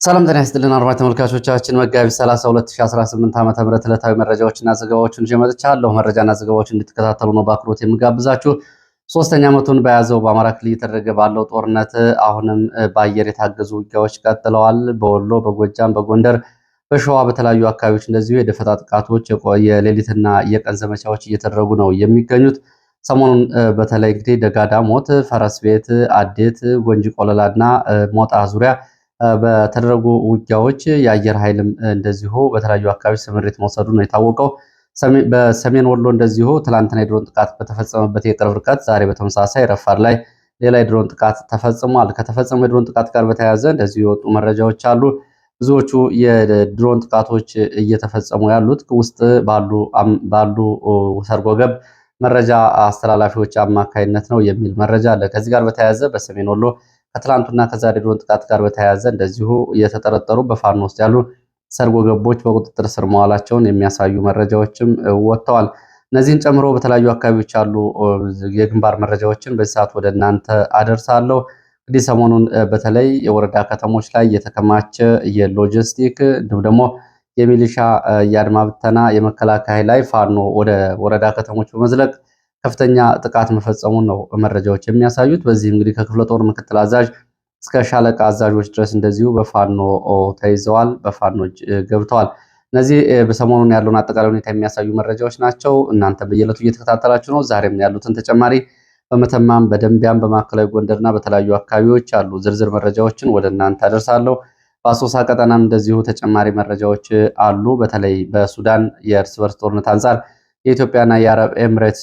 ሰላም ጤና ይስጥልን አድማጭ ተመልካቾቻችን መጋቢት 30 2018 ዓ.ም ዕለታዊ መረጃዎችና ዘገባዎችን ይዤ መጥቻለሁ። መረጃና ዘገባዎችን እንድትከታተሉ ነው በአክብሮት የምጋብዛችሁ። ሶስተኛ ዓመቱን በያዘው በአማራ ክልል እየተደረገ ባለው ጦርነት አሁንም በአየር የታገዙ ውጊያዎች ቀጥለዋል። በወሎ፣ በጎጃም፣ በጎንደር፣ በሸዋ በተለያዩ አካባቢዎች እንደዚሁ የደፈጣ ጥቃቶች፣ የሌሊትና የቀን ዘመቻዎች እየተደረጉ ነው የሚገኙት። ሰሞኑን በተለይ እንግዲህ ደጋዳሞት፣ ፈረስ ቤት፣ አዴት፣ ጎንጂ ቆለላና ሞጣ ዙሪያ በተደረጉ ውጊያዎች የአየር ኃይልም እንደዚሁ በተለያዩ አካባቢዎች ስምሪት መውሰዱ ነው የታወቀው። በሰሜን ወሎ እንደዚሁ ትላንትና የድሮን ጥቃት በተፈጸመበት የቅርብ ርቀት ዛሬ በተመሳሳይ ረፋድ ላይ ሌላ የድሮን ጥቃት ተፈጽሟል። ከተፈጸመው የድሮን ጥቃት ጋር በተያያዘ እንደዚሁ የወጡ መረጃዎች አሉ። ብዙዎቹ የድሮን ጥቃቶች እየተፈጸሙ ያሉት ውስጥ ባሉ ሰርጎ ገብ መረጃ አስተላላፊዎች አማካይነት ነው የሚል መረጃ አለ። ከዚህ ጋር በተያያዘ በሰሜን ወሎ ከትላንቱና ከዛሬ ድሮን ጥቃት ጋር በተያያዘ እንደዚሁ የተጠረጠሩ በፋኖ ውስጥ ያሉ ሰርጎ ገቦች በቁጥጥር ስር መዋላቸውን የሚያሳዩ መረጃዎችም ወጥተዋል። እነዚህን ጨምሮ በተለያዩ አካባቢዎች ያሉ የግንባር መረጃዎችን በዚህ ሰዓት ወደ እናንተ አደርሳለሁ። እንግዲህ ሰሞኑን በተለይ የወረዳ ከተሞች ላይ የተከማቸ የሎጂስቲክ እንዲሁም ደግሞ የሚሊሻ የአድማ ብተና የመከላከያ ላይ ፋኖ ወደ ወረዳ ከተሞች በመዝለቅ ከፍተኛ ጥቃት መፈጸሙን ነው መረጃዎች የሚያሳዩት። በዚህ እንግዲህ ከክፍለ ጦር ምክትል አዛዥ እስከ ሻለቃ አዛዦች ድረስ እንደዚሁ በፋኖ ተይዘዋል፣ በፋኖች ገብተዋል። እነዚህ በሰሞኑን ያለውን አጠቃላይ ሁኔታ የሚያሳዩ መረጃዎች ናቸው። እናንተ በየዕለቱ እየተከታተላችሁ ነው። ዛሬም ያሉትን ተጨማሪ በመተማም በደንቢያም በማዕከላዊ ጎንደርና በተለያዩ አካባቢዎች ያሉ ዝርዝር መረጃዎችን ወደ እናንተ አደርሳለሁ። በአሶሳ ቀጠናም እንደዚሁ ተጨማሪ መረጃዎች አሉ። በተለይ በሱዳን የእርስ በርስ ጦርነት አንጻር የኢትዮጵያና የአረብ ኤምሬትስ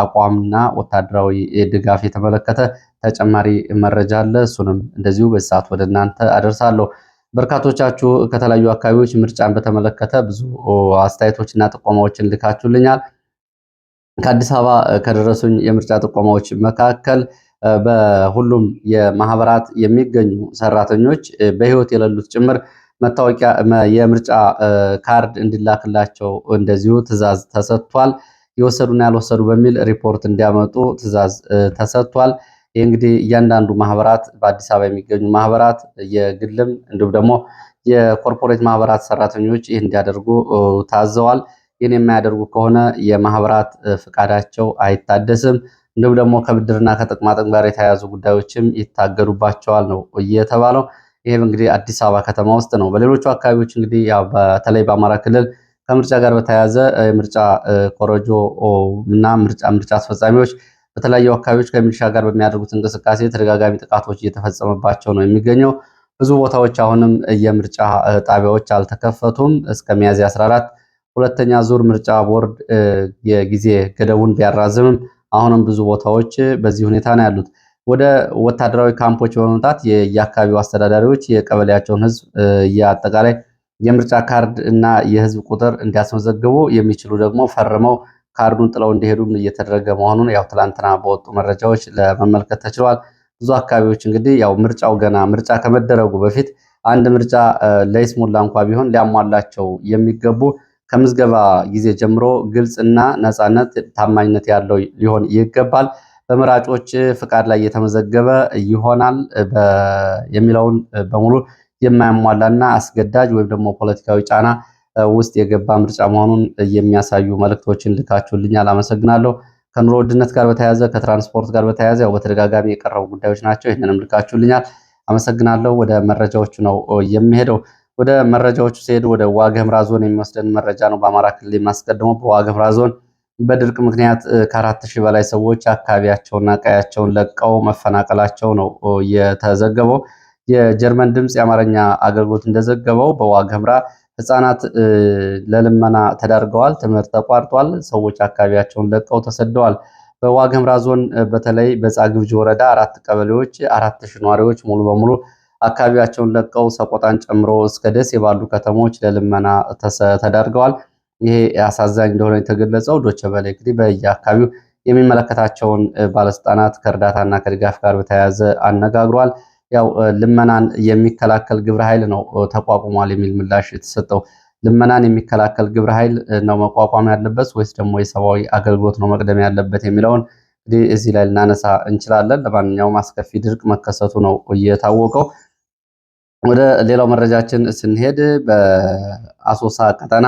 አቋምና ወታደራዊ ድጋፍ የተመለከተ ተጨማሪ መረጃ አለ። እሱንም እንደዚሁ በዚህ ሰዓት ወደ እናንተ አደርሳለሁ። በርካቶቻችሁ ከተለያዩ አካባቢዎች ምርጫን በተመለከተ ብዙ አስተያየቶችና ጥቆማዎችን ልካችሁልኛል። ከአዲስ አበባ ከደረሱኝ የምርጫ ጥቆማዎች መካከል በሁሉም የማህበራት የሚገኙ ሰራተኞች በህይወት የሌሉት ጭምር መታወቂያ የምርጫ ካርድ እንዲላክላቸው እንደዚሁ ትዕዛዝ ተሰጥቷል። የወሰዱና ያልወሰዱ በሚል ሪፖርት እንዲያመጡ ትዕዛዝ ተሰጥቷል። ይህ እንግዲህ እያንዳንዱ ማህበራት በአዲስ አበባ የሚገኙ ማህበራት የግልም እንዲሁም ደግሞ የኮርፖሬት ማህበራት ሰራተኞች ይህ እንዲያደርጉ ታዘዋል። ይህን የማያደርጉ ከሆነ የማህበራት ፍቃዳቸው አይታደስም፣ እንዲሁም ደግሞ ከብድርና ከጥቅማጥቅም ጋር የተያያዙ ጉዳዮችም ይታገዱባቸዋል ነው እየተባለው። ይሄም እንግዲህ አዲስ አበባ ከተማ ውስጥ ነው። በሌሎቹ አካባቢዎች እንግዲህ ያው በተለይ በአማራ ክልል ከምርጫ ጋር በተያያዘ ምርጫ ኮረጆ እና ምርጫ አስፈጻሚዎች በተለያዩ አካባቢዎች ከሚሊሻ ጋር በሚያደርጉት እንቅስቃሴ ተደጋጋሚ ጥቃቶች እየተፈጸመባቸው ነው የሚገኘው። ብዙ ቦታዎች አሁንም የምርጫ ጣቢያዎች አልተከፈቱም። እስከ ሚያዝያ 14 ሁለተኛ ዙር ምርጫ ቦርድ የጊዜ ገደቡን ቢያራዝምም አሁንም ብዙ ቦታዎች በዚህ ሁኔታ ነው ያሉት። ወደ ወታደራዊ ካምፖች በመምጣት የአካባቢው አስተዳዳሪዎች የቀበሌያቸውን ህዝብ የአጠቃላይ የምርጫ ካርድ እና የህዝብ ቁጥር እንዲያስመዘግቡ የሚችሉ ደግሞ ፈርመው ካርዱን ጥለው እንዲሄዱም እየተደረገ መሆኑን ያው ትላንትና በወጡ መረጃዎች ለመመልከት ተችሏል። ብዙ አካባቢዎች እንግዲህ ያው ምርጫው ገና ምርጫ ከመደረጉ በፊት አንድ ምርጫ ለይስሙላ እንኳ ቢሆን ሊያሟላቸው የሚገቡ ከምዝገባ ጊዜ ጀምሮ ግልጽና ነፃነት፣ ታማኝነት ያለው ሊሆን ይገባል፣ በመራጮች ፍቃድ ላይ የተመዘገበ ይሆናል የሚለውን በሙሉ የማያሟላና አስገዳጅ ወይም ደግሞ ፖለቲካዊ ጫና ውስጥ የገባ ምርጫ መሆኑን የሚያሳዩ መልእክቶችን ልካችሁልኛል። አመሰግናለሁ። ከኑሮ ውድነት ጋር በተያያዘ ከትራንስፖርት ጋር በተያያዘ ያው በተደጋጋሚ የቀረቡ ጉዳዮች ናቸው። ይህንንም ልካችሁልኛል። አመሰግናለሁ። ወደ መረጃዎቹ ነው የሚሄደው። ወደ መረጃዎቹ ሲሄድ ወደ ዋግኽምራ ዞን የሚወስደን መረጃ ነው። በአማራ ክልል የማስቀድመው በዋግኽምራ ዞን በድርቅ ምክንያት ከ4000 በላይ ሰዎች አካባቢያቸውና ቀያቸውን ለቀው መፈናቀላቸው ነው የተዘገበው። የጀርመን ድምፅ የአማርኛ አገልግሎት እንደዘገበው በዋግኽምራ ህፃናት ለልመና ተዳርገዋል፣ ትምህርት ተቋርጧል፣ ሰዎች አካባቢያቸውን ለቀው ተሰደዋል። በዋግኽምራ ዞን በተለይ በጻግብጂ ወረዳ 4 ቀበሌዎች 4000 ነዋሪዎች ሙሉ በሙሉ አካባቢያቸውን ለቀው ሰቆጣን ጨምሮ እስከ ደሴ ባሉ ከተሞች ለልመና ተዳርገዋል። ይሄ አሳዛኝ እንደሆነ የተገለጸው ዶቼ ቬለ እንግዲህ በየአካባቢው የሚመለከታቸውን ባለስልጣናት ከእርዳታና ከድጋፍ ጋር በተያያዘ አነጋግሯል። ያው ልመናን የሚከላከል ግብረ ኃይል ነው ተቋቁሟል የሚል ምላሽ የተሰጠው። ልመናን የሚከላከል ግብረ ኃይል ነው መቋቋም ያለበት ወይስ ደግሞ የሰብአዊ አገልግሎት ነው መቅደም ያለበት የሚለውን እንግዲህ እዚህ ላይ ልናነሳ እንችላለን። ለማንኛውም አስከፊ ድርቅ መከሰቱ ነው እየታወቀው። ወደ ሌላው መረጃችን ስንሄድ በአሶሳ ቀጠና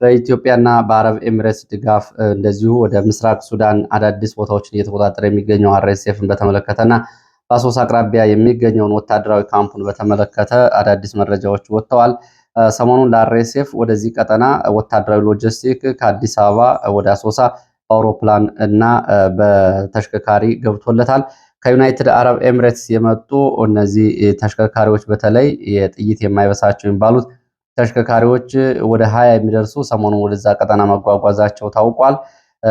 በኢትዮጵያና በአረብ ኤሚሬትስ ድጋፍ እንደዚሁ ወደ ምስራቅ ሱዳን አዳዲስ ቦታዎችን እየተቆጣጠረ የሚገኘው አርኤስኤፍን በተመለከተና በአሶሳ አቅራቢያ የሚገኘውን ወታደራዊ ካምፑን በተመለከተ አዳዲስ መረጃዎች ወጥተዋል። ሰሞኑን ለአርኤስኤፍ ወደዚህ ቀጠና ወታደራዊ ሎጂስቲክ ከአዲስ አበባ ወደ አሶሳ በአውሮፕላን እና በተሽከርካሪ ገብቶለታል። ከዩናይትድ አረብ ኤሚሬትስ የመጡ እነዚህ ተሽከርካሪዎች በተለይ የጥይት የማይበሳቸው የሚባሉት ተሽከርካሪዎች ወደ 20 የሚደርሱ ሰሞኑን ወደዛ ቀጠና መጓጓዛቸው ታውቋል።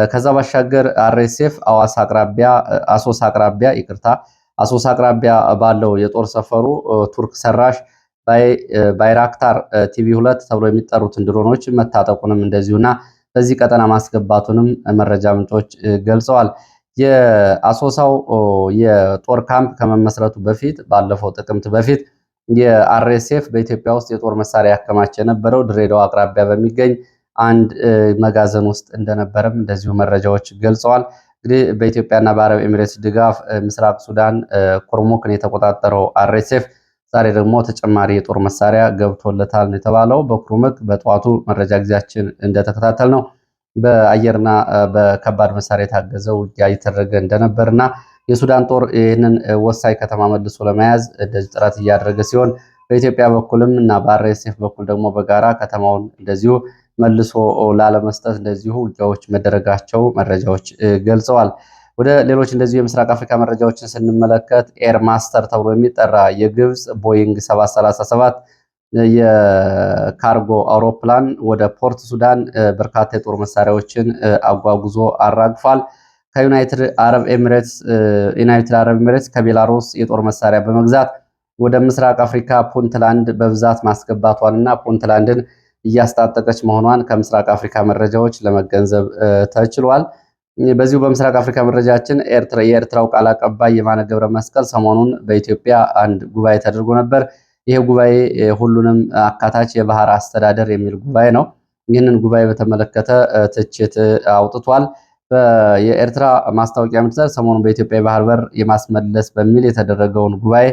ከዛ ባሻገር አርኤስኤፍ አሶሳ አቅራቢያ ባለው የጦር ሰፈሩ ቱርክ ሰራሽ ባይራክታር ቲቪ2 ተብሎ የሚጠሩትን ድሮኖች መታጠቁንም እንደዚሁና በዚህ ቀጠና ማስገባቱንም መረጃ ምንጮች ገልጸዋል። የአሶሳው የጦር ካምፕ ከመመስረቱ በፊት ባለፈው ጥቅምት በፊት የአርኤስኤፍ በኢትዮጵያ ውስጥ የጦር መሳሪያ ያከማቸ የነበረው ድሬዳዋ አቅራቢያ በሚገኝ አንድ መጋዘን ውስጥ እንደነበረም እንደዚሁ መረጃዎች ገልጸዋል። እንግዲህ በኢትዮጵያና በአረብ ኤሚሬትስ ድጋፍ ምስራቅ ሱዳን ኩርሙክን የተቆጣጠረው አርኤስኤፍ ዛሬ ደግሞ ተጨማሪ የጦር መሳሪያ ገብቶለታል ነው የተባለው። በኩርሙክ በጠዋቱ መረጃ ጊዜያችን እንደተከታተል ነው በአየርና በከባድ መሳሪያ የታገዘ ውጊያ እየተደረገ እንደነበርና የሱዳን ጦር ይህንን ወሳኝ ከተማ መልሶ ለመያዝ እንደዚህ ጥረት እያደረገ ሲሆን በኢትዮጵያ በኩልም እና በአርኤስኤፍ በኩል ደግሞ በጋራ ከተማውን እንደዚሁ መልሶ ላለመስጠት እንደዚሁ ውጊያዎች መደረጋቸው መረጃዎች ገልጸዋል። ወደ ሌሎች እንደዚሁ የምስራቅ አፍሪካ መረጃዎችን ስንመለከት ኤር ማስተር ተብሎ የሚጠራ የግብፅ ቦይንግ 737 የካርጎ አውሮፕላን ወደ ፖርት ሱዳን በርካታ የጦር መሳሪያዎችን አጓጉዞ አራግፏል። ከዩናይትድ አረብ ኤሚሬትስ ከቤላሩስ የጦር መሳሪያ በመግዛት ወደ ምስራቅ አፍሪካ ፑንትላንድ በብዛት ማስገባቷንና ፑንትላንድን እያስታጠቀች መሆኗን ከምስራቅ አፍሪካ መረጃዎች ለመገንዘብ ተችሏል። በዚሁ በምስራቅ አፍሪካ መረጃችን የኤርትራው ቃል አቀባይ የማነ ገብረ መስቀል ሰሞኑን በኢትዮጵያ አንድ ጉባኤ ተደርጎ ነበር። ይሄ ጉባኤ ሁሉንም አካታች የባህር አስተዳደር የሚል ጉባኤ ነው። ይህንን ጉባኤ በተመለከተ ትችት አውጥቷል። የኤርትራ ማስታወቂያ ሚኒስቴር ሰሞኑን በኢትዮጵያ የባህር በር የማስመለስ በሚል የተደረገውን ጉባኤ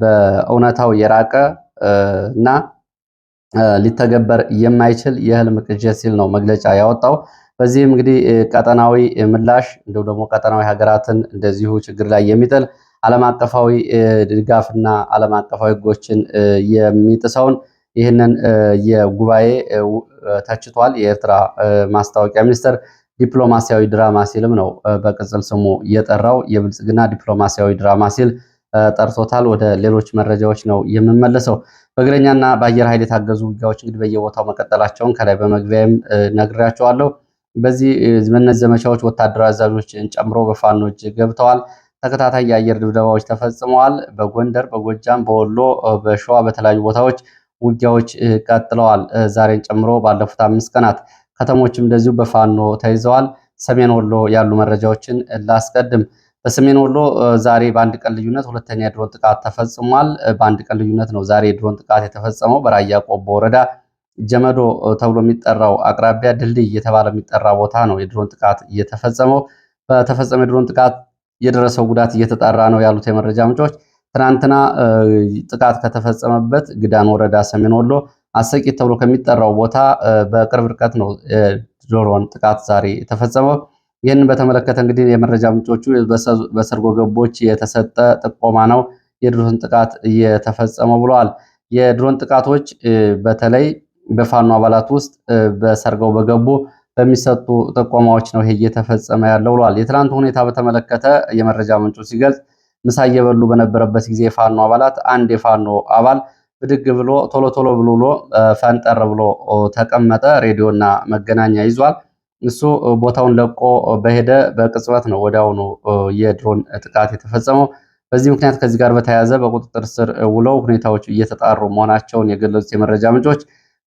በእውነታው የራቀ እና ሊተገበር የማይችል የህልም ቅዠት ሲል ነው መግለጫ ያወጣው። በዚህም እንግዲህ ቀጠናዊ ምላሽ እንዲሁ ደግሞ ቀጠናዊ ሀገራትን እንደዚሁ ችግር ላይ የሚጥል ዓለም አቀፋዊ ድጋፍና ዓለም አቀፋዊ ሕጎችን የሚጥሰውን ይህንን የጉባኤ ተችቷል። የኤርትራ ማስታወቂያ ሚኒስቴር ዲፕሎማሲያዊ ድራማ ሲልም ነው በቅጽል ስሙ የጠራው። የብልጽግና ዲፕሎማሲያዊ ድራማ ሲል ጠርቶታል። ወደ ሌሎች መረጃዎች ነው የምመለሰው። በእግረኛና በአየር ኃይል የታገዙ ውጊያዎች እንግዲህ በየቦታው መቀጠላቸውን ከላይ በመግቢያም ነግሬያቸዋለሁ። በዚህ በእነዚህ ዘመቻዎች ወታደራዊ አዛዦችን ጨምሮ በፋኖች ገብተዋል። ተከታታይ የአየር ድብደባዎች ተፈጽመዋል። በጎንደር፣ በጎጃም፣ በወሎ፣ በሸዋ በተለያዩ ቦታዎች ውጊያዎች ቀጥለዋል። ዛሬን ጨምሮ ባለፉት 5 ቀናት ከተሞችም እንደዚሁ በፋኖ ተይዘዋል። ሰሜን ወሎ ያሉ መረጃዎችን ላስቀድም። በሰሜን ወሎ ዛሬ በአንድ ቀን ልዩነት ሁለተኛ የድሮን ጥቃት ተፈጽሟል። በአንድ ቀን ልዩነት ነው ዛሬ የድሮን ጥቃት የተፈጸመው። በራያ ቆቦ ወረዳ ጀመዶ ተብሎ የሚጠራው አቅራቢያ ድልድይ እየተባለ የሚጠራ ቦታ ነው የድሮን ጥቃት እየተፈጸመው። በተፈጸመ የድሮን ጥቃት የደረሰው ጉዳት እየተጣራ ነው ያሉት የመረጃ ምንጮች ትናንትና ጥቃት ከተፈጸመበት ግዳን ወረዳ ሰሜን ወሎ አሰቂት ተብሎ ከሚጠራው ቦታ በቅርብ ርቀት ነው ድሮን ጥቃት ዛሬ የተፈጸመው። ይህንን በተመለከተ እንግዲህ የመረጃ ምንጮቹ በሰርጎ ገቦች የተሰጠ ጥቆማ ነው የድሮን ጥቃት እየተፈጸመው ብለዋል። የድሮን ጥቃቶች በተለይ በፋኖ አባላት ውስጥ በሰርገው በገቡ በሚሰጡ ጥቆማዎች ነው ይሄ እየተፈጸመ ያለው ብለዋል። የትናንቱ ሁኔታ በተመለከተ የመረጃ ምንጩ ሲገልጽ ምሳ እየበሉ በነበረበት ጊዜ የፋኖ አባላት አንድ የፋኖ አባል ብድግ ብሎ ቶሎ ብሎ ፈንጠር ብሎ ተቀመጠ። ሬዲዮና መገናኛ ይዟል። እሱ ቦታውን ለቆ በሄደ በቅጽበት ነው ወዲያውኑ የድሮን ጥቃት የተፈጸመው። በዚህ ምክንያት ከዚህ ጋር በተያያዘ በቁጥጥር ስር ውለው ሁኔታዎች እየተጣሩ መሆናቸውን የገለጹት የመረጃ ምንጮች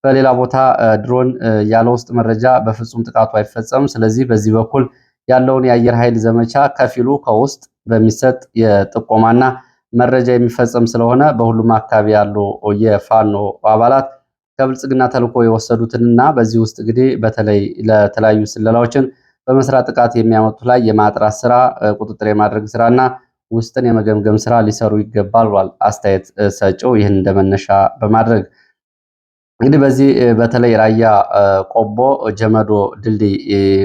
በሌላ ቦታ ድሮን ያለ ውስጥ መረጃ በፍጹም ጥቃቱ አይፈጸምም። ስለዚህ በዚህ በኩል ያለውን የአየር ኃይል ዘመቻ ከፊሉ ከውስጥ በሚሰጥ የጥቆማና መረጃ የሚፈጸም ስለሆነ በሁሉም አካባቢ ያሉ የፋኖ አባላት ከብልጽግና ተልዕኮ የወሰዱትንና በዚህ ውስጥ እንግዲህ በተለይ ለተለያዩ ስለላዎችን በመስራት ጥቃት የሚያመጡ ላይ የማጥራት ስራ፣ ቁጥጥር የማድረግ ስራና ውስጥን የመገምገም ስራ ሊሰሩ ይገባል ብሏል አስተያየት ሰጪው። ይህን እንደመነሻ በማድረግ እንግዲህ በዚህ በተለይ ራያ ቆቦ ጀመዶ ድልድይ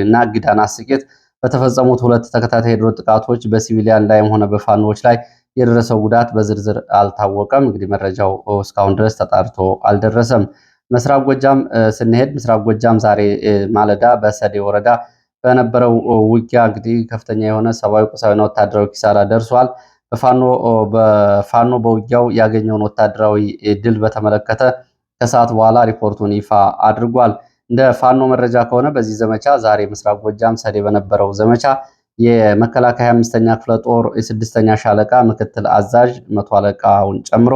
እና ጊዳና ስቄት በተፈጸሙት ሁለት ተከታታይ የድሮን ጥቃቶች በሲቪሊያን ላይም ሆነ በፋኖዎች ላይ የደረሰው ጉዳት በዝርዝር አልታወቀም። እንግዲህ መረጃው እስካሁን ድረስ ተጣርቶ አልደረሰም። ምስራቅ ጎጃም ስንሄድ ምስራቅ ጎጃም ዛሬ ማለዳ በሰዴ ወረዳ በነበረው ውጊያ እንግዲህ ከፍተኛ የሆነ ሰብአዊ፣ ቁሳዊና ወታደራዊ ኪሳራ ደርሷል። በፋኖ በውጊያው ያገኘውን ወታደራዊ ድል በተመለከተ ከሰዓት በኋላ ሪፖርቱን ይፋ አድርጓል። እንደ ፋኖ መረጃ ከሆነ በዚህ ዘመቻ ዛሬ ምስራቅ ጎጃም ሰዴ በነበረው ዘመቻ የመከላከያ 5ኛ ክፍለ ጦር የ6ኛ ሻለቃ ምክትል አዛዥ መቶ አለቃውን ጨምሮ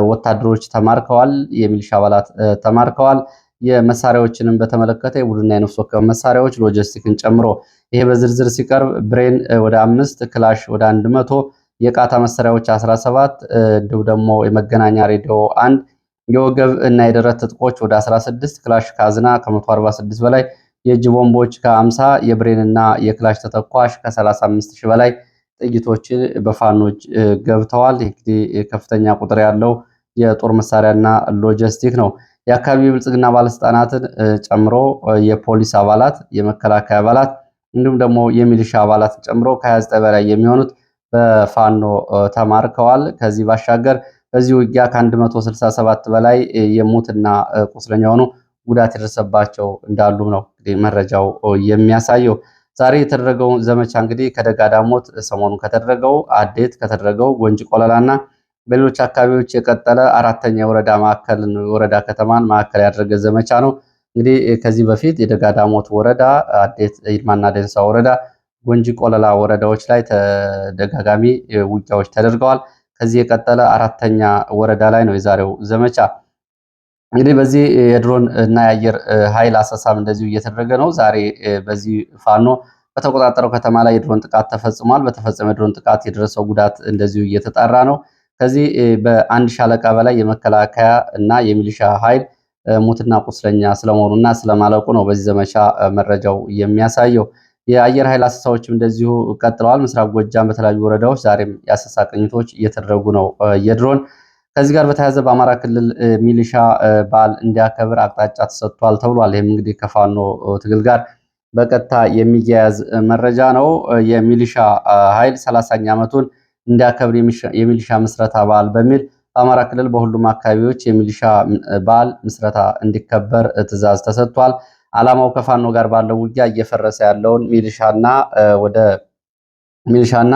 ወታደሮች ተማርከዋል። የሚሊሻ አባላት ተማርከዋል። የመሳሪያዎችንም በተመለከተ የቡድንና የነፍስ ወከፍ መሳሪያዎች ሎጂስቲክን ጨምሮ ይሄ በዝርዝር ሲቀርብ ብሬን ወደ 5 ክላሽ ወደ 100 የቃታ መሳሪያዎች 17 እንዲሁም ደግሞ የመገናኛ ሬዲዮ 1 የወገብ እና የደረት ትጥቆች ወደ 16 ክላሽ ካዝና ከ146 በላይ የእጅ ቦምቦች ከ50 የብሬንና የክላሽ ተተኳሽ ከ35 ሺህ በላይ ጥይቶች በፋኖች ገብተዋል። እንግዲህ ከፍተኛ ቁጥር ያለው የጦር መሳሪያና ሎጂስቲክ ነው። የአካባቢ ብልጽግና ባለስልጣናትን ጨምሮ የፖሊስ አባላት፣ የመከላከያ አባላት እንዲሁም ደግሞ የሚሊሻ አባላት ጨምሮ ከ29 በላይ የሚሆኑት በፋኖ ተማርከዋል። ከዚህ ባሻገር በዚህ ውጊያ ከ167 በላይ የሞትና ቁስለኛ የሆኑ ጉዳት የደረሰባቸው እንዳሉም ነው እንግዲህ መረጃው የሚያሳየው። ዛሬ የተደረገው ዘመቻ እንግዲህ ከደጋ ዳሞት ሰሞኑን ከተደረገው አዴት ከተደረገው ጎንጂ ቆለላና በሌሎች አካባቢዎች የቀጠለ አራተኛ ወረዳ ከተማን ማዕከል ያደረገ ዘመቻ ነው። እንግዲህ ከዚህ በፊት የደጋ ዳሞት ወረዳ፣ አዴት ይልማና ደንሳ ወረዳ፣ ጎንጂ ቆለላ ወረዳዎች ላይ ተደጋጋሚ ውጊያዎች ተደርገዋል። ከዚህ የቀጠለ አራተኛ ወረዳ ላይ ነው የዛሬው ዘመቻ። እንግዲህ በዚህ የድሮን እና የአየር ኃይል አሰሳም እንደዚሁ እየተደረገ ነው። ዛሬ በዚህ ፋኖ በተቆጣጠረው ከተማ ላይ የድሮን ጥቃት ተፈጽሟል። በተፈጸመ የድሮን ጥቃት የደረሰው ጉዳት እንደዚሁ እየተጣራ ነው። ከዚህ በአንድ ሻለቃ በላይ የመከላከያ እና የሚሊሻ ኃይል ሙትና ቁስለኛ ስለመሆኑና ስለማለቁ ነው በዚህ ዘመቻ መረጃው የሚያሳየው። የአየር ኃይል አሰሳዎችም እንደዚሁ ቀጥለዋል። ምስራቅ ጎጃም በተለያዩ ወረዳዎች ዛሬም የአሰሳ ቅኝቶች እየተደረጉ ነው የድሮን። ከዚህ ጋር በተያያዘ በአማራ ክልል ሚሊሻ በዓል እንዲያከብር አቅጣጫ ተሰጥቷል ተብሏል። ይህም እንግዲህ ከፋኖ ትግል ጋር በቀጥታ የሚያያዝ መረጃ ነው። የሚሊሻ ኃይል 30ኛ ዓመቱን እንዲያከብር የሚሊሻ ምስረታ በዓል በሚል በአማራ ክልል በሁሉም አካባቢዎች የሚሊሻ በዓል ምስረታ እንዲከበር ትዕዛዝ ተሰጥቷል። ዓላማው ከፋኖ ጋር ባለው ውጊያ እየፈረሰ ያለውን ሚሊሻና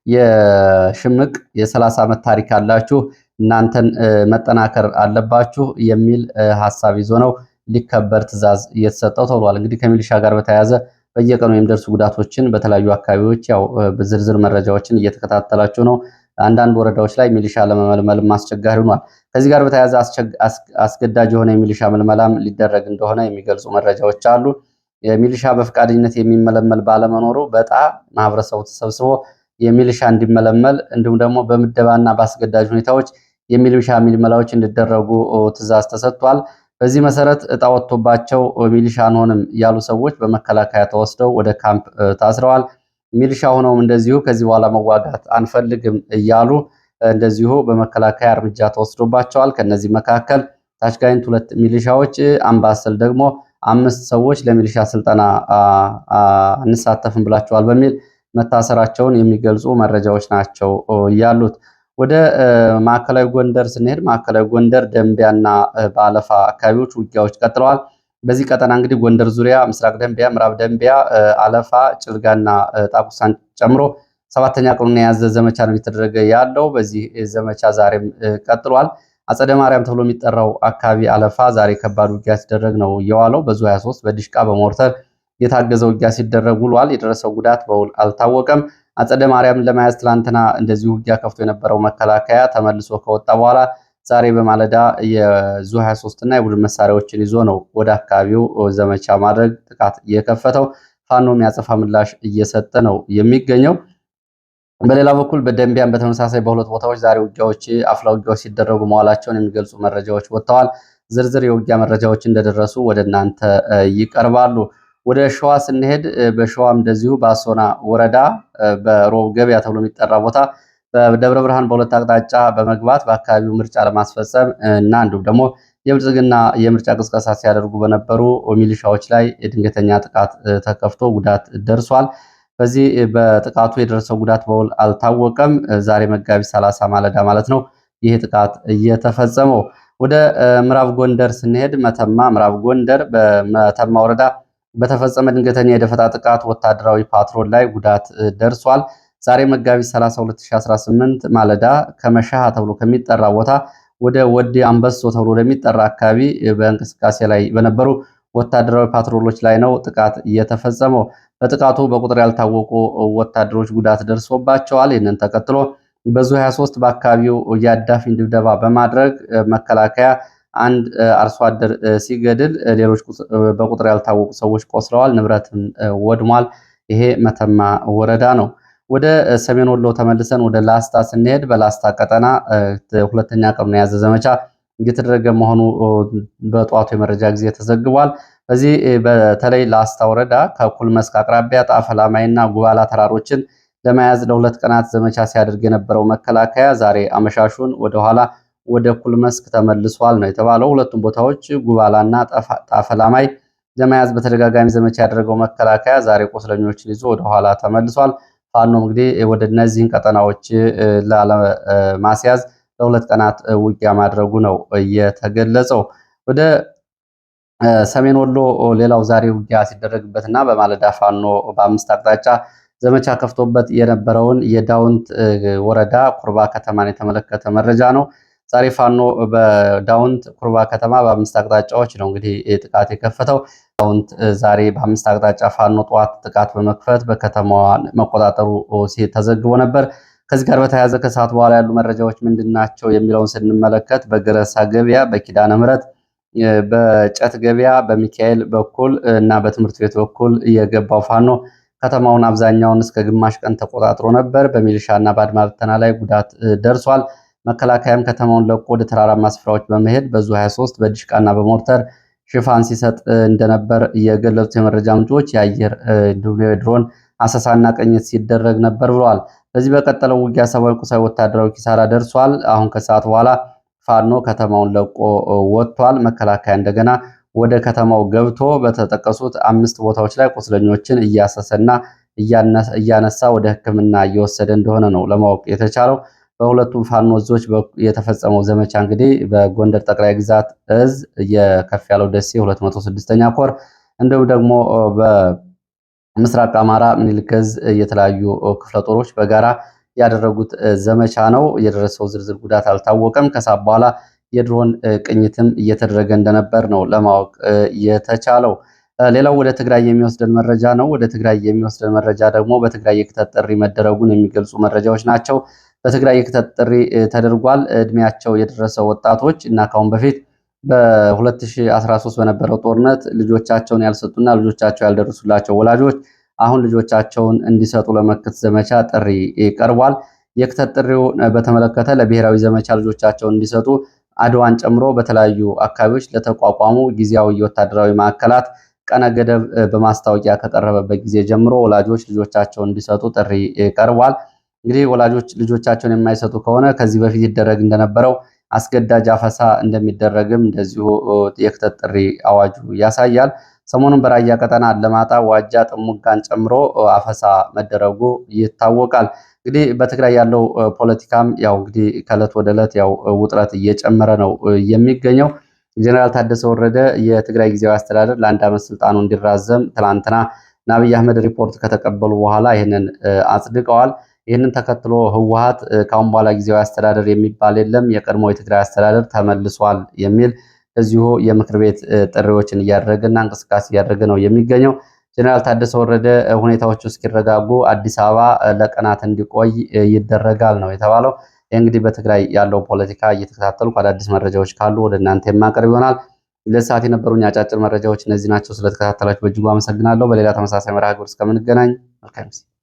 የሽምቅ የ30 ዓመት ታሪክ አላችሁ እናንተን መጠናከር አለባችሁ የሚል ሐሳብ ይዞ ነው ሊከበር ትዕዛዝ እየተሰጠው ተብሏል። እንግዲህ ከሚሊሻ ጋር በተያያዘ በየቀኑ የሚደርሱ ጉዳቶችን በተለያዩ አካባቢዎች ያው በዝርዝር መረጃዎችን እየተከታተላችሁ ነው። አንዳንድ ወረዳዎች ላይ ሚሊሻ ለመመልመልም አስቸጋሪ ሆኗል። ከዚህ ጋር በተያያዘ አስገዳጅ የሆነ የሚሊሻ ምልመላም ሊደረግ እንደሆነ የሚገልጹ መረጃዎች አሉ። የሚሊሻ በፈቃደኝነት የሚመለመል ባለመኖሩ በጣም ማህበረሰቡ ተሰብስቦ የሚሊሻ እንዲመለመል እንዲሁም ደግሞ በምደባና በአስገዳጅ ሁኔታዎች የሚሊሻ ምልመላዎች እንዲደረጉ ትዕዛዝ ተሰጥቷል። በዚህ መሰረት እጣ ወጥቶባቸው ሚሊሻ አንሆንም ያሉ ሰዎች በመከላከያ ተወስደው ወደ ካምፕ ታስረዋል። ሚሊሻ ሆነውም እንደዚሁ ከዚህ በኋላ መዋጋት አንፈልግም እያሉ እንደዚሁ በመከላከያ እርምጃ ተወስዶባቸዋል። ከነዚህ መካከል ታችጋይንት 2 ሚሊሻዎች፣ አምባሰል ደግሞ 5 ሰዎች ለሚሊሻ ስልጠና አንሳተፍም ብላቸዋል በሚል መታሰራቸውን የሚገልጹ መረጃዎች ናቸው ያሉት። ወደ ማዕከላዊ ጎንደር ስንሄድ ማዕከላዊ ጎንደር ደንቢያና በአለፋ አካባቢዎች ውጊያዎች ቀጥለዋል። በዚህ ቀጠና እንግዲህ ጎንደር ዙሪያ ምስራቅ ደንቢያ፣ ምዕራብ ደንቢያ፣ አለፋ፣ ጭልጋና ጣቁሳን ጨምሮ 7ኛ ቀኑን የያዘ ዘመቻ ነው እየተደረገ ያለው። በዚህ ዘመቻ ዛሬም ቀጥሏል። አጸደ ማርያም ተብሎ የሚጠራው አካባቢ አለፋ ዛሬ ከባድ ውጊያ ሲደረግ ነው የዋለው። በዙ 23 በዲሽቃ በሞርተር የታገዘ ውጊያ ሲደረግ ውሏል። የደረሰው ጉዳት በውል አልታወቀም። አጸደ ማርያም ለመያዝ ትላንትና እንደዚሁ ውጊያ ከፍቶ የነበረው መከላከያ ተመልሶ ከወጣ በኋላ ዛሬ በማለዳ የዙ 23 እና የቡድን መሳሪያዎችን ይዞ ነው ወደ አካባቢው ዘመቻ ማድረግ ጥቃት የከፈተው። ፋኖ የሚያጸፋ ምላሽ እየሰጠ ነው የሚገኘው። በሌላ በኩል በደንቢያን በተመሳሳይ በሁለት ቦታዎች ዛሬ አፍላ ውጊያዎች ሲደረጉ መዋላቸውን የሚገልጹ መረጃዎች ወጥተዋል። ዝርዝር የውጊያ መረጃዎች እንደደረሱ ወደ እናንተ ይቀርባሉ። ወደ ሸዋ ስንሄድ በሸዋም እንደዚሁ በአሶና ወረዳ በሮብ ገበያ ተብሎ የሚጠራ ቦታ በደብረ ብርሃን በሁለት አቅጣጫ በመግባት በአካባቢው ምርጫ ለማስፈጸም እና እንዲሁም ደግሞ የብልጽግና የምርጫ ቅስቀሳ ሲያደርጉ በነበሩ ሚሊሻዎች ላይ ድንገተኛ ጥቃት ተከፍቶ ጉዳት ደርሷል። በዚህ በጥቃቱ የደረሰው ጉዳት በውል አልታወቀም። ዛሬ መጋቢት 30 ማለዳ ማለት ነው ይህ ጥቃት እየተፈጸመው። ወደ ምዕራብ ጎንደር ስንሄድ መተማ ምዕራብ ጎንደር በመተማ ወረዳ በተፈጸመ ድንገተኛ የደፈጣ ጥቃት ወታደራዊ ፓትሮል ላይ ጉዳት ደርሷል። ዛሬ መጋቢት 30 2018 ማለዳ ከመሻሃ ተብሎ ከሚጠራ ቦታ ወደ ወዲ አንበሶ ተብሎ ወደሚጠራ አካባቢ በእንቅስቃሴ ላይ በነበሩ ወታደራዊ ፓትሮሎች ላይ ነው ጥቃት የተፈጸመው። በጥቃቱ በቁጥር ያልታወቁ ወታደሮች ጉዳት ደርሶባቸዋል። ይህንን ተከትሎ በዙ 23 በአካባቢው የአዳፊን ድብደባ በማድረግ መከላከያ አንድ አርሶ አደር ሲገድል ሌሎች በቁጥር ያልታወቁ ሰዎች ቆስለዋል፣ ንብረትም ወድሟል። ይሄ መተማ ወረዳ ነው። ወደ ሰሜን ወሎ ተመልሰን ወደ ላስታ ስንሄድ በላስታ ቀጠና ሁለተኛ ቀኑን የያዘ ዘመቻ እየተደረገ መሆኑ በጠዋቱ የመረጃ ጊዜ ተዘግቧል። በዚህ በተለይ ላስታ ወረዳ ከኩል መስክ አቅራቢያ ጣፈላማይና ጉባላ ተራሮችን ለመያዝ ለሁለት ቀናት ዘመቻ ሲያደርግ የነበረው መከላከያ ዛሬ አመሻሹን ወደኋላ ወደ ኩል መስክ ተመልሷል ነው የተባለው። ሁለቱም ቦታዎች ጉባላና ጣፈላማይ ለመያዝ በተደጋጋሚ ዘመቻ ያደረገው መከላከያ ዛሬ ቆስለኞችን ይዞ ወደኋላ ተመልሷል። ፋኖም እንግዲህ ወደ እነዚህን ቀጠናዎች ላለማስያዝ ለሁለት ቀናት ውጊያ ማድረጉ ነው የተገለጸው። ወደ ሰሜን ወሎ ሌላው ዛሬ ውጊያ ሲደረግበትና በማለዳ ፋኖ በአምስት አቅጣጫ ዘመቻ ከፍቶበት የነበረውን የዳውንት ወረዳ ኩርባ ከተማን የተመለከተ መረጃ ነው። ዛሬ ፋኖ በዳውንት ኩርባ ከተማ በአምስት አቅጣጫዎች ነው እንግዲህ ጥቃት የከፈተው። ዳውንት ዛሬ በአምስት አቅጣጫ ፋኖ ጠዋት ጥቃት በመክፈት በከተማዋን መቆጣጠሩ ተዘግቦ ነበር። ከዚህ ጋር በተያያዘ ከሰዓት በኋላ ያሉ መረጃዎች ምንድናቸው የሚለውን ስንመለከት በገረሳ ገበያ፣ በኪዳነ ምሕረት፣ በጨት ገበያ፣ በሚካኤል በኩል እና በትምህርት ቤት በኩል የገባው ፋኖ ከተማውን አብዛኛውን እስከ ግማሽ ቀን ተቆጣጥሮ ነበር። በሚሊሻና በአድማ ብተና ላይ ጉዳት ደርሷል። መከላከያም ከተማውን ለቆ ወደ ተራራማ ስፍራዎች በመሄድ በዙ 23 በዲሽቃና በሞርተር ሽፋን ሲሰጥ እንደነበር የገለጹት የመረጃ ምንጮች የአየር ድሮን አሰሳና ቅኝት ሲደረግ ነበር ብለዋል። በዚህ በቀጠለው ውጊያ ሰብአዊ፣ ቁሳዊ፣ ወታደራዊ ኪሳራ ደርሷል። አሁን ከሰዓት በኋላ ፋኖ ከተማውን ለቆ ወጥቷል። መከላከያ እንደገና ወደ ከተማው ገብቶ በተጠቀሱት 5 ቦታዎች ላይ ቁስለኞችን እያሰሰና እያነሳ ወደ ሕክምና እየወሰደ እንደሆነ ነው ለማወቅ የተቻለው። በሁለቱም ፋኖ እዞች የተፈጸመው ዘመቻ እንግዲህ በጎንደር ጠቅላይ ግዛት እዝ የከፍ ያለው ደሴ 206ኛ ኮር እንዲሁም ደግሞ በምስራቅ አማራ ምኒልክ እዝ የተለያዩ ክፍለ ጦሮች በጋራ ያደረጉት ዘመቻ ነው። የደረሰው ዝርዝር ጉዳት አልታወቀም። ከሳብ በኋላ የድሮን ቅኝትም እየተደረገ እንደነበር ነው ለማወቅ የተቻለው። ሌላው ወደ ትግራይ የሚወስደን መረጃ ነው። ወደ ትግራይ የሚወስደን መረጃ ደግሞ በትግራይ የክተት ጥሪ መደረጉን የሚገልጹ መረጃዎች ናቸው። በትግራይ የክተት ጥሪ ተደርጓል። እድሜያቸው የደረሰ ወጣቶች እና ካሁን በፊት በ2013 በነበረው ጦርነት ልጆቻቸውን ያልሰጡና ልጆቻቸው ያልደረሱላቸው ወላጆች አሁን ልጆቻቸውን እንዲሰጡ ለመክት ዘመቻ ጥሪ ቀርቧል። የክተት ጥሪው በተመለከተ ለብሔራዊ ዘመቻ ልጆቻቸውን እንዲሰጡ አድዋን ጨምሮ በተለያዩ አካባቢዎች ለተቋቋሙ ጊዜያዊ ወታደራዊ ማዕከላት ቀነ ገደብ በማስታወቂያ ከቀረበበት ጊዜ ጀምሮ ወላጆች ልጆቻቸውን እንዲሰጡ ጥሪ ቀርቧል። እንግዲህ ወላጆች ልጆቻቸውን የማይሰጡ ከሆነ ከዚህ በፊት ይደረግ እንደነበረው አስገዳጅ አፈሳ እንደሚደረግም እንደዚሁ የክተት ጥሪ አዋጁ ያሳያል። ሰሞኑን በራያ ቀጠና አለማጣ፣ ዋጃ፣ ጥሙጋን ጨምሮ አፈሳ መደረጉ ይታወቃል። እንግዲህ በትግራይ ያለው ፖለቲካም ያው እንግዲህ ከዕለት ወደ ዕለት ያው ውጥረት እየጨመረ ነው የሚገኘው። ጀነራል ታደሰ ወረደ የትግራይ ጊዜያዊ አስተዳደር ለአንድ ዓመት ስልጣኑ እንዲራዘም ትናንትና አብይ አህመድ ሪፖርት ከተቀበሉ በኋላ ይህንን አጽድቀዋል። ይህንን ተከትሎ ህወሓት ከአሁን በኋላ ጊዜያዊ አስተዳደር የሚባል የለም፣ የቀድሞ የትግራይ አስተዳደር ተመልሷል የሚል እዚሁ የምክር ቤት ጥሪዎችን እያደረገና እንቅስቃሴ እያደረገ ነው የሚገኘው። ጀነራል ታደሰ ወረደ ሁኔታዎቹ እስኪረጋጉ አዲስ አበባ ለቀናት እንዲቆይ ይደረጋል ነው የተባለው። እንግዲህ በትግራይ ያለው ፖለቲካ እየተከታተልኩ አዳዲስ መረጃዎች ካሉ ወደ እናንተ የማቀርብ ይሆናል። ለሰዓት የነበሩኝ አጫጭር መረጃዎች እነዚህ ናቸው። ስለተከታተላችሁ በእጅጉ አመሰግናለሁ። በሌላ ተመሳሳይ መርሃ ግብር እስከምንገናኝ መልካም ጊዜ